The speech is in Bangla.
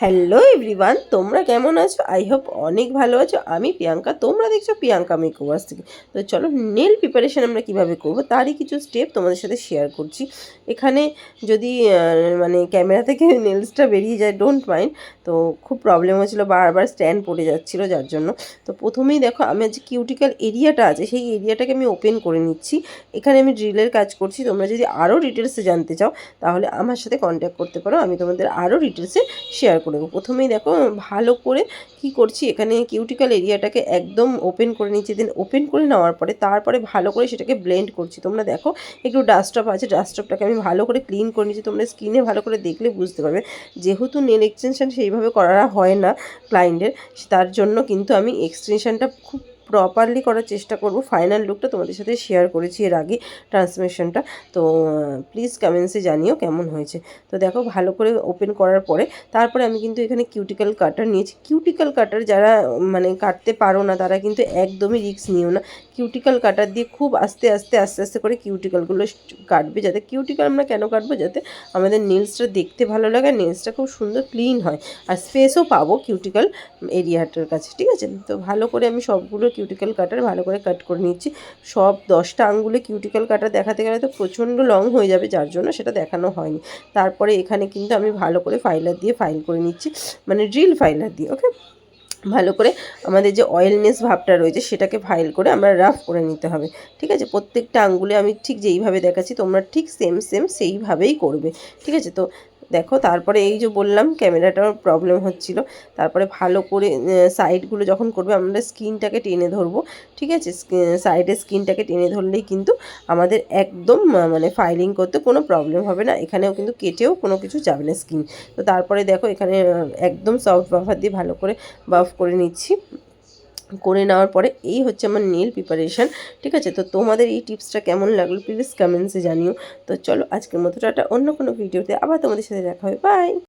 হ্যালো এভরিওয়ান, তোমরা কেমন আছো? আই হোপ অনেক ভালো আছো। আমি প্রিয়াঙ্কা, তোমরা দেখছো প্রিয়াঙ্কা মেকওভার্স থেকে। তো চলো, নেল প্রিপারেশন আমরা কিভাবে করব তারই কিছু স্টেপ তোমাদের সাথে শেয়ার করছি। এখানে যদি মানে ক্যামেরা থেকে নেলসটা বেরিয়ে যায়, ডোন্ট মাইন্ড। তো খুব প্রবলেম হয়েছিল, বারবার স্ট্যান্ড পড়ে যাচ্ছিলো, যার জন্য। তো প্রথমেই দেখো, আমি যে কিউটিক্যাল এরিয়াটা আছে সেই এরিয়াটাকে আমি ওপেন করে নিচ্ছি। এখানে আমি ড্রিলের কাজ করছি। তোমরা যদি আরও ডিটেলসে জানতে চাও তাহলে আমার সাথে কন্ট্যাক্ট করতে পারো, আমি তোমাদের আরও ডিটেলসে শেয়ার করে দেবো। প্রথমেই দেখো ভালো করে কি করছি, এখানে কিউটিক্যাল এরিয়াটাকে একদম ওপেন করে নিচ্ছি। দেন ওপেন করে নেওয়ার পরে তারপরে ভালো করে সেটাকে ব্লেন্ড করছি। তোমরা দেখো একটু ডাস্টঅপ আছে, ডাস্টঅপটাকে আমি ভালো করে ক্লিন করে নিচ্ছি। তোমরা স্কিনে ভালো করে দেখলে বুঝতে পারবে। যেহেতু নেল এক্সটেনশন সেইভাবে করা হয় না ক্লায়েন্টের, তার জন্য কিন্তু আমি এক্সটেনশনটা খুব প্রপারলি করার চেষ্টা করব। ফাইনাল লুকটা তোমাদের সাথে শেয়ার করেছি এর আগে, ট্রান্সমিশনটা। তো প্লিজ কমেন্টসে জানিও কেমন হয়েছে। তো দেখো ভালো করে ওপেন করার পরে তারপরে আমি কিন্তু এখানে কিউটিক্যাল কাটার নিয়েছি। কিউটিক্যাল কাটার যারা মানে কাটতে পারো না তারা কিন্তু একদমই রিস্ক নিও না। কিউটিক্যাল কাটার দিয়ে খুব আস্তে আস্তে আস্তে আস্তে করে কিউটিক্যালগুলো কাটবে। যাতে কিউটিক্যাল আমরা কেন কাটবো, যাতে আমাদের নেলসটা দেখতে ভালো লাগে, নেলসটা খুব সুন্দর ক্লিন হয়, আর স্পেসও পাবো কিউটিক্যাল এরিয়াটার কাছে। ঠিক আছে, তো ভালো করে আমি সবগুলো কিউটিক্যাল কাটার ভালো করে কাট করে নিচ্ছি। সব 10টা আঙ্গুলে কিউটিক্যাল কাটার দেখাতে গেলে তো প্রচণ্ড লং হয়ে যাবে, যার জন্য সেটা দেখানো হয়নি। তারপরে এখানে কিন্তু আমি ভালো করে ফাইলার দিয়ে ফাইল করে নিচ্ছি, মানে ড্রিল ফাইলার দিয়ে। ওকে, ভালো করে আমাদের যে অয়েলনেস ভাবটা রয়েছে সেটাকে ফাইল করে আমরা রাফ করে নিতে হবে। ঠিক আছে, প্রত্যেকটা আঙ্গুলে আমি ঠিক যেইভাবে দেখাচ্ছি তোমরা ঠিক সেম সেইভাবেই করবে। ঠিক আছে, তো দেখো তারপরে এই যে বললাম ক্যামেরাটার প্রবলেম হচ্ছিল, তারপরে ভালো করে সাইডগুলো যখন করবে আমরা স্কিনটাকে টেনে ধরবো। ঠিক আছে, সাইডের স্কিনটাকে টেনে ধরলেই কিন্তু আমাদের একদম মানে ফাইলিং করতে কোনো প্রবলেম হবে না। এখানেও কিন্তু কেটেও কোনো কিছু যাবে না স্কিন। তো তারপরে দেখো এখানে একদম সফট বাফার দিয়ে ভালো করে বাফ করে নিচ্ছি। করে নেওয়ার পরে এই হচ্ছে আমার নেল প্রিপারেশান। ঠিক আছে, তো তোমাদের এই টিপসটা কেমন লাগলো প্লিজ কমেন্টসে জানিও। তো চলো আজকের মতো টাটা, অন্য কোনো ভিডিওতে আবার তোমাদের সাথে দেখা হবে। বাই।